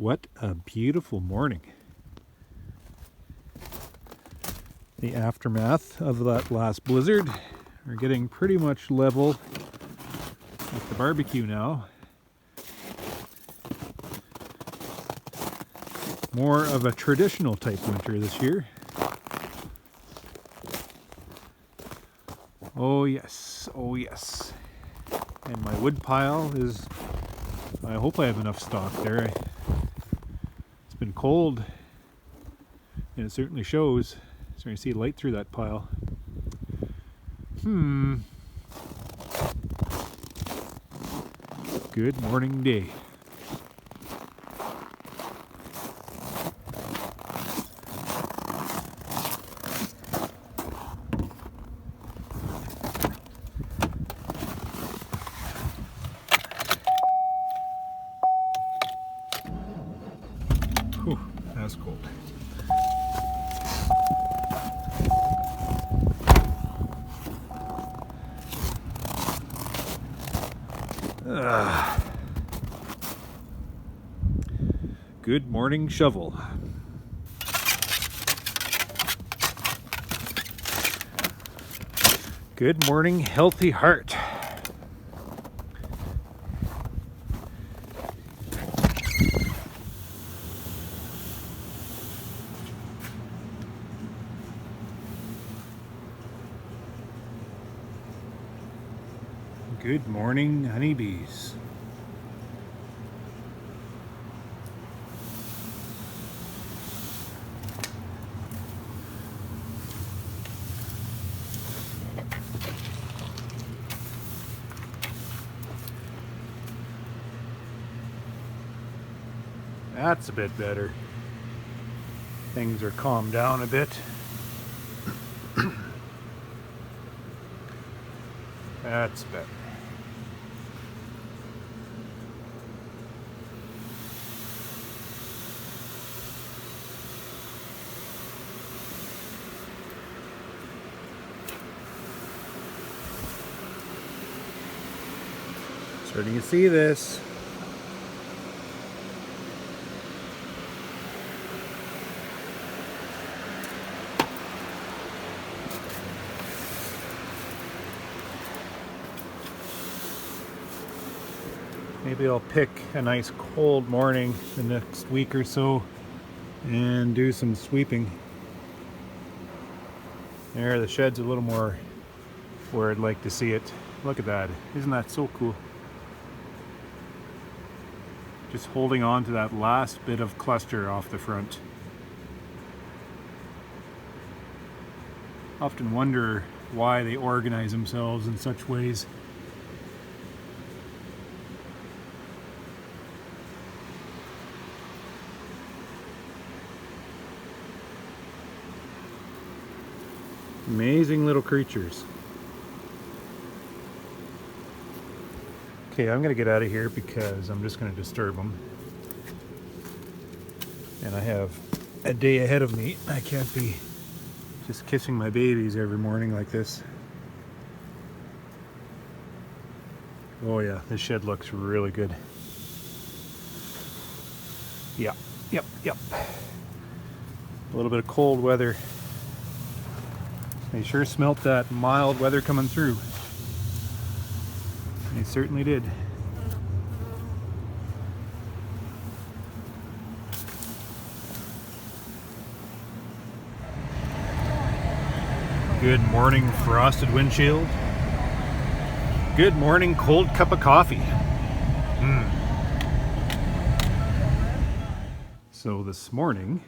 What a beautiful morning. The aftermath of that last blizzard. We're getting pretty much level with the barbecue now. More of a traditional type winter this year. Oh yes, oh yes. And my wood pile is, I hope I have enough stock there. It's been cold and it certainly shows. Starting to see light through that pile. Good morning day. Whew, that's cold. Good morning shovel. Good morning healthy heart. Good morning honeybees. That's a bit better. Things are calmed down a bit. That's better. Starting to see this. Maybe I'll pick a nice cold morning the next week or so and do some sweeping. There, the shed's a little more where I'd like to see it. Look at that. Isn't that so cool? Just holding on to that last bit of cluster off the front. Often wonder why they organize themselves in such ways. Amazing little creatures. Okay, I'm gonna get out of here because I'm just gonna disturb them. And I have a day ahead of me. I can't be just kissing my babies every morning like this. Oh yeah, this shed looks really good. Yep. A little bit of cold weather. They sure smelt that mild weather coming through. They certainly did. Good morning, frosted windshield. Good morning, cold cup of coffee. So this morning,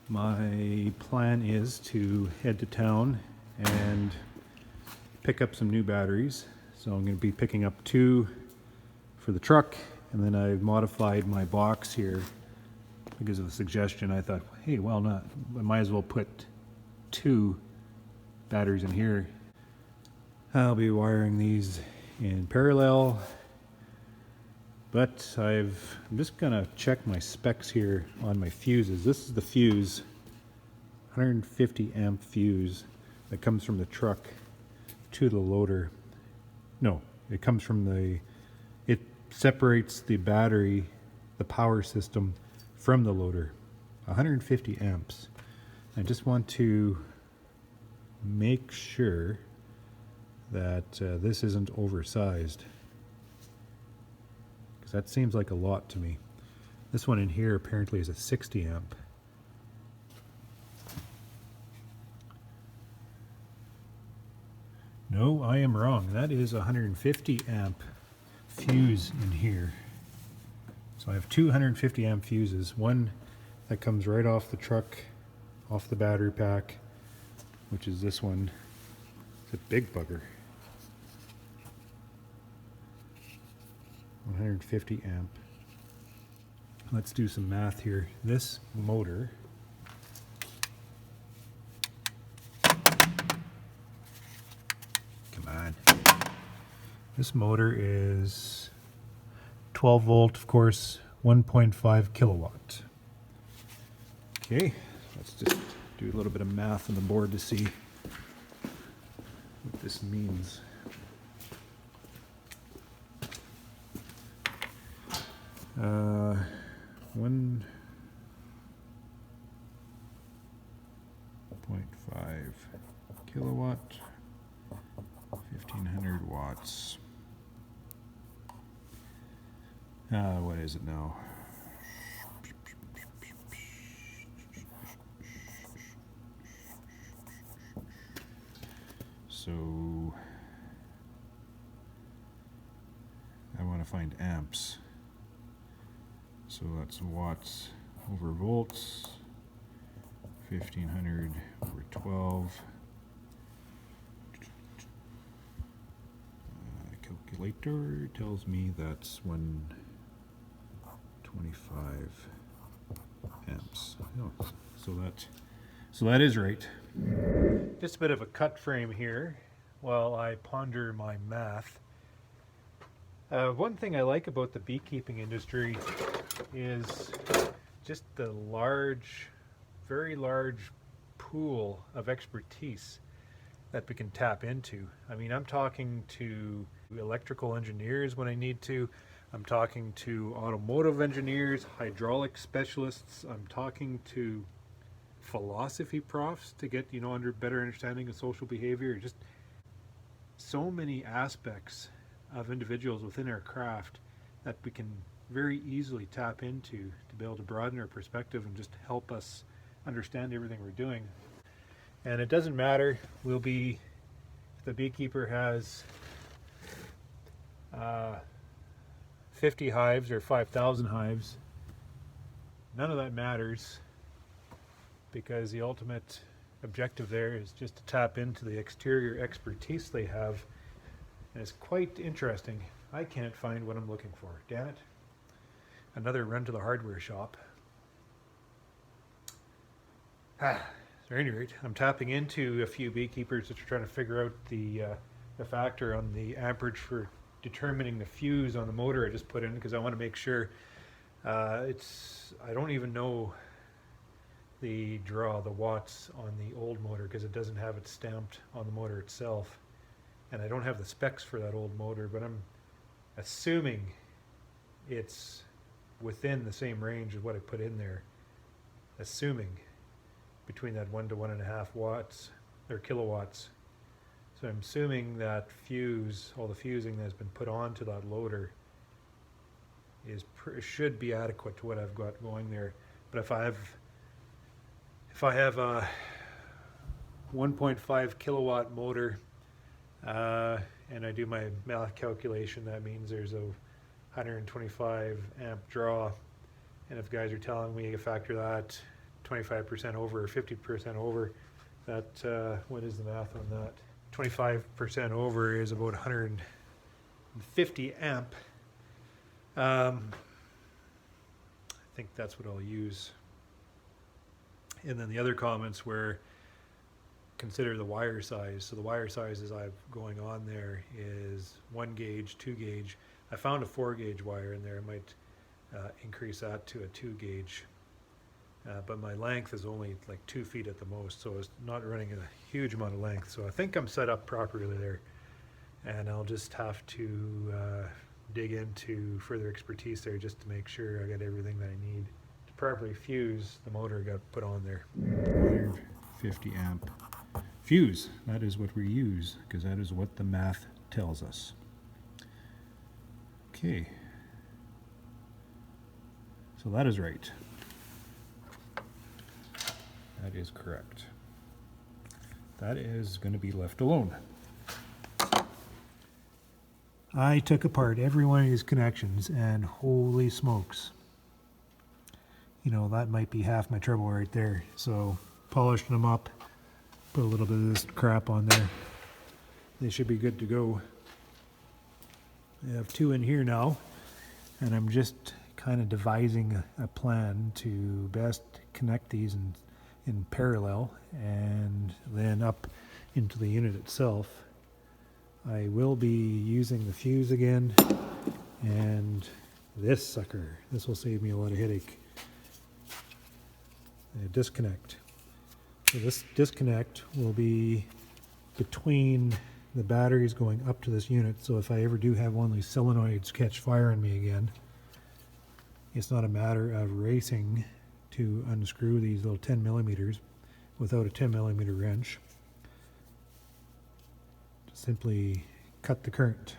my plan is to head to town and pick up some new batteries. So I'm going to be picking up 2 for the truck, and then I've modified my box here because of the suggestion. I thought, hey, well, I might as well put 2 batteries in here. I'll be wiring these in parallel, but I'm just gonna check my specs here on my fuses. This is the fuse, 150 amp fuse that comes from the truck to the loader. No, it comes from it separates the battery, the power system, from the loader. 150 amps. I just want to make sure that this isn't oversized, because that seems like a lot to me. This one in here apparently is a 60 amp. No, I am wrong. That is a 150 amp fuse in here. So I have 250 amp fuses. One that comes right off the truck, off the battery pack, which is this one. It's a big bugger. 150 amp. Let's do some math here. This motor This motor is 12 volt, of course, 1.5 kilowatt. Okay, let's just do a little bit of math on the board to see what this means. Uh, 1.5 kilowatt, 1500 watts. What is it now? So I want to find amps. So that's watts over volts. 1500 over 12. Calculator tells me that's 125 amps. Oh, so that is right. Just a bit of a cut frame here while I ponder my math. One thing I like about the beekeeping industry is just the large, very large pool of expertise that we can tap into. I mean, I'm talking to electrical engineers when I need to. I'm talking to automotive engineers, hydraulic specialists. I'm talking to philosophy profs to get, under better understanding of social behavior. Just so many aspects of individuals within our craft that we can very easily tap into to be able to broaden our perspective and just help us understand everything we're doing. And it doesn't matter, if the beekeeper has 50 hives or 5,000 hives, none of that matters, because the ultimate objective there is just to tap into the exterior expertise they have. And it's quite interesting. I can't find what I'm looking for. Damn it. Another run to the hardware shop. So at any rate, I'm tapping into a few beekeepers that are trying to figure out the factor on the amperage for determining the fuse on the motor I just put in, because I want to make sure I don't even know the watts on the old motor, because it doesn't have it stamped on the motor itself, and I don't have the specs for that old motor, but I'm assuming it's within the same range as what I put in there, assuming between that 1 to 1.5 watts or kilowatts. So I'm assuming that all the fusing that's been put onto that loader should be adequate to what I've got going there. But if I have a 1.5 kilowatt motor and I do my math calculation, that means there's a 125 amp draw, and if guys are telling me to factor that 25% over or 50% over, that what is the math on that? 25% over is about 150 amp. I think that's what I'll use. And then the other comments were, consider the wire size. So the wire sizes I've going on there is 1 gauge, 2 gauge. I found a 4 gauge wire in there. I might increase that to a 2 gauge. But my length is only like 2 feet at the most, so it's not running a huge amount of length. So I think I'm set up properly there, and I'll just have to dig into further expertise there just to make sure I got everything that I need to properly fuse the motor got put on there. 150 amp fuse, that is what we use because that is what the math tells us. Okay, so that is right. That is correct. That is going to be left alone. I took apart every one of these connections and holy smokes. You know, that might be half my trouble right there. So polished them up, put a little bit of this crap on there. They should be good to go. I have two in here now, and I'm just kind of devising a plan to best connect these in parallel and then up into the unit itself. I will be using the fuse again, and this sucker, this will save me a lot of headache. A disconnect. So this disconnect will be between the batteries going up to this unit, so if I ever do have one of these solenoids catch fire on me again, it's not a matter of racing to unscrew these little 10 millimeters without a 10 millimeter wrench. Simply cut the current.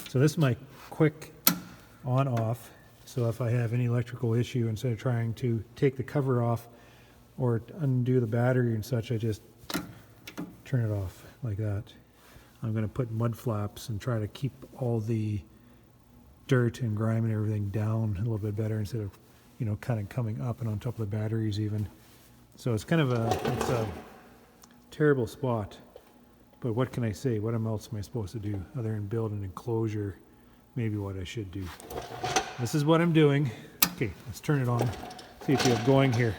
So this is my quick on-off. So if I have any electrical issue, instead of trying to take the cover off or undo the battery and such, I just turn it off like that. I'm going to put mud flaps and try to keep all the dirt and grime and everything down a little bit better instead of, you know, kind of coming up and on top of the batteries even. So it's kind of it's a terrible spot. But what can I say? What else am I supposed to do other than build an enclosure? Maybe what I should do. This is what I'm doing. Okay, let's turn it on. See if we have going here.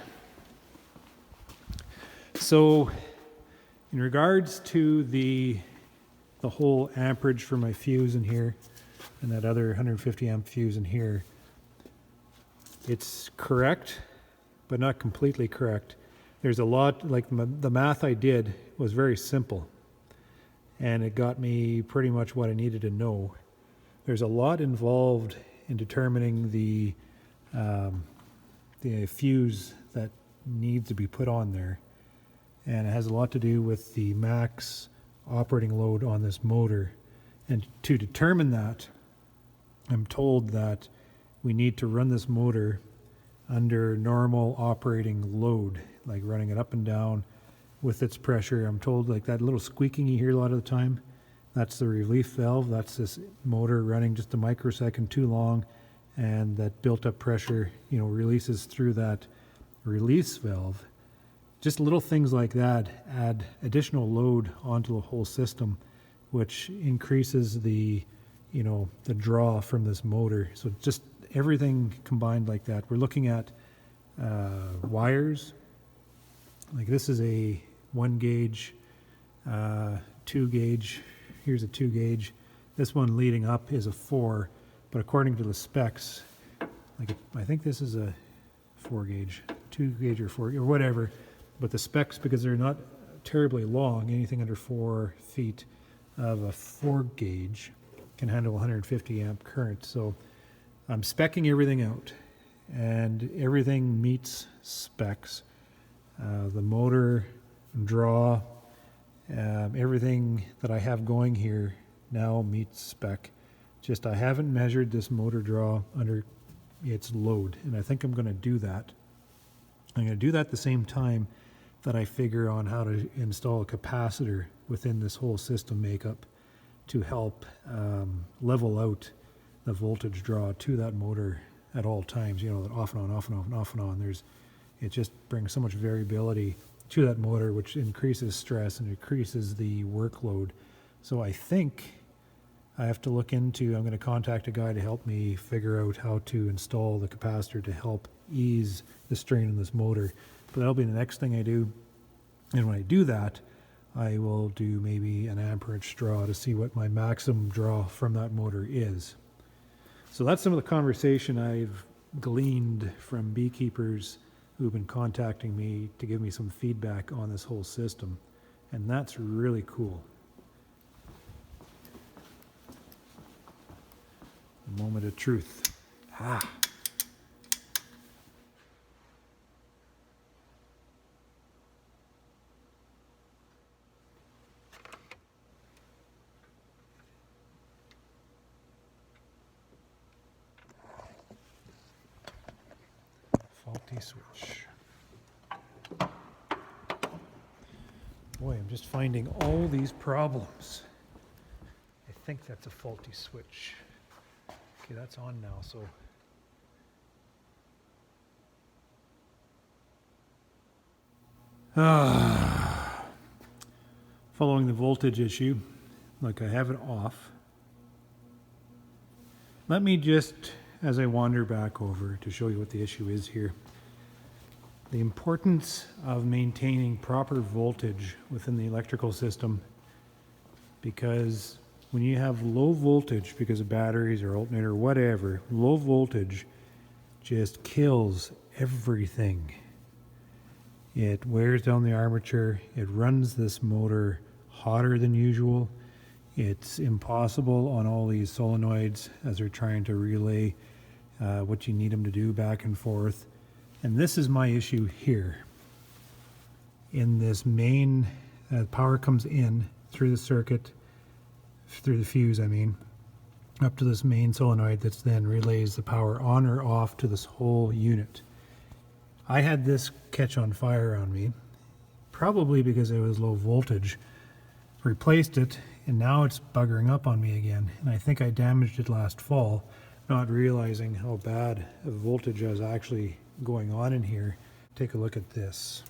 So, in regards to the whole amperage for my fuse in here, and that other 150 amp fuse in here, it's correct, but not completely correct. There's a lot, like the math I did was very simple. And it got me pretty much what I needed to know. There's a lot involved in determining the fuse that needs to be put on there, and it has a lot to do with the max operating load on this motor. And to determine that, I'm told that we need to run this motor under normal operating load, like running it up and down with its pressure. I'm told like that little squeaking you hear a lot of the time, that's the relief valve. That's this motor running just a microsecond too long, and that built up pressure, you know, releases through that release valve. Just little things like that add additional load onto the whole system, which increases the, you know, the draw from this motor. So just everything combined like that. We're looking at wires. Like this is a 1 gauge, 2 gauge. Here's a 2 gauge. This one leading up is a 4, but according to the specs, like I think this is a 4 gauge, 2 gauge or 4 or whatever. But the specs, because they're not terribly long, anything under 4 feet of a 4 gauge can handle 150 amp current. So I'm speccing everything out, and everything meets specs. The motor, draw, everything that I have going here now meets spec. Just I haven't measured this motor draw under its load, and I think I'm going to do that. I'm going to do that at the same time that I figure on how to install a capacitor within this whole system makeup to help level out the voltage draw to that motor at all times. You know, that off and on, off and on, off and on. It just brings so much variability to that motor, which increases stress and increases the workload. So I think I have to look into, I'm going to contact a guy to help me figure out how to install the capacitor to help ease the strain on this motor. But that'll be the next thing I do. And when I do that, I will do maybe an amperage draw to see what my maximum draw from that motor is. So that's some of the conversation I've gleaned from beekeepers who've been contacting me to give me some feedback on this whole system. And that's really cool. A moment of truth. Faulty switch. Boy, I'm just finding all these problems. I think that's a faulty switch. Okay, that's on now, so. Following the voltage issue, like I have it off. Let me just, as I wander back over to show you what the issue is here, the importance of maintaining proper voltage within the electrical system, because when you have low voltage because of batteries or alternator or whatever, low voltage just kills everything. It wears down the armature, it runs this motor hotter than usual. It's impossible on all these solenoids as they're trying to relay what you need them to do back and forth. And this is my issue here. In this main, power comes in through the circuit, through the fuse I mean, up to this main solenoid that then relays the power on or off to this whole unit. I had this catch on fire on me, probably because it was low voltage. Replaced it, and now it's buggering up on me again. And I think I damaged it last fall, not realizing how bad of voltage was actually going on in here. Take a look at this.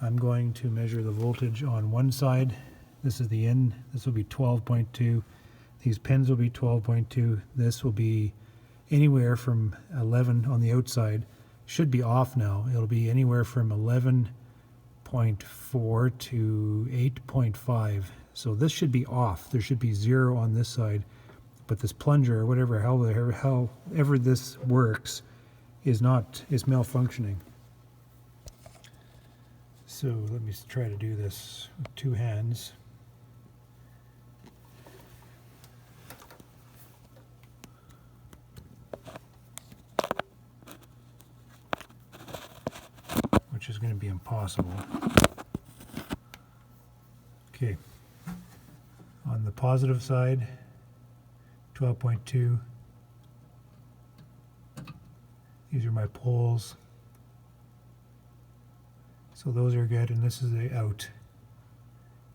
I'm going to measure the voltage on one side. This is the in. This will be 12.2. These pins will be 12.2. This will be anywhere from 11 on the outside. Should be off now. It'll be anywhere from 11.4 to 8.5. So this should be off. There should be 0 on this side. But this plunger, or whatever, however this works, is malfunctioning. So let me try to do this with two hands. Which is going to be impossible. Okay. On the positive side, 12.2. These are my poles. So those are good, and this is the out.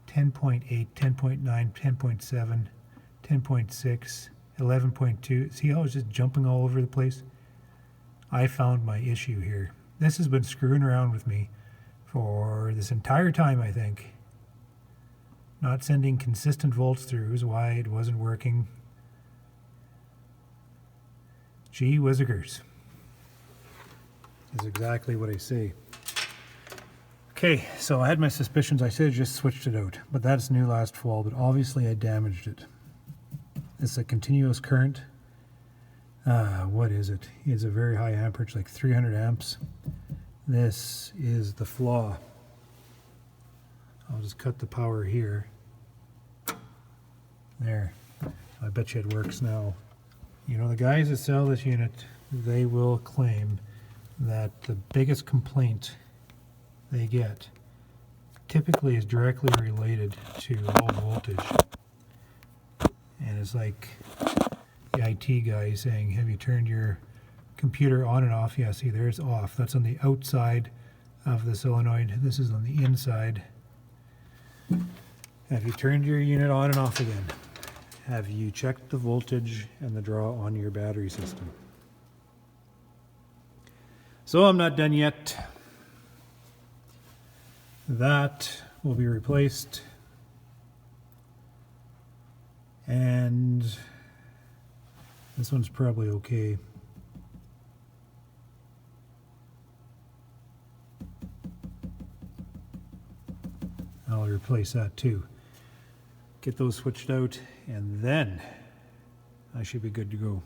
10.8, 10.9, 10.7, 10.6, 11.2. See how it's just jumping all over the place? I found my issue here. This has been screwing around with me for this entire time, I think. Not sending consistent volts through is why it wasn't working. Gee whizzikers. Is exactly what I say. Okay, so I had my suspicions. I should have just switched it out, but that's new last fall, but obviously I damaged it. It's a continuous current. What is it? It's a very high amperage, like 300 amps. This is the flaw. I'll just cut the power here. There. I bet you it works now. You know, the guys that sell this unit, they will claim that the biggest complaint they get typically is directly related to low voltage. And it's like the IT guy saying, have you turned your computer on and off? Yeah, see, there's off. That's on the outside of the solenoid. This is on the inside. Have you turned your unit on and off again? Have you checked the voltage and the draw on your battery system? So I'm not done yet. That will be replaced. And this one's probably okay. I'll probably replace that too. Get those switched out, and then I should be good to go.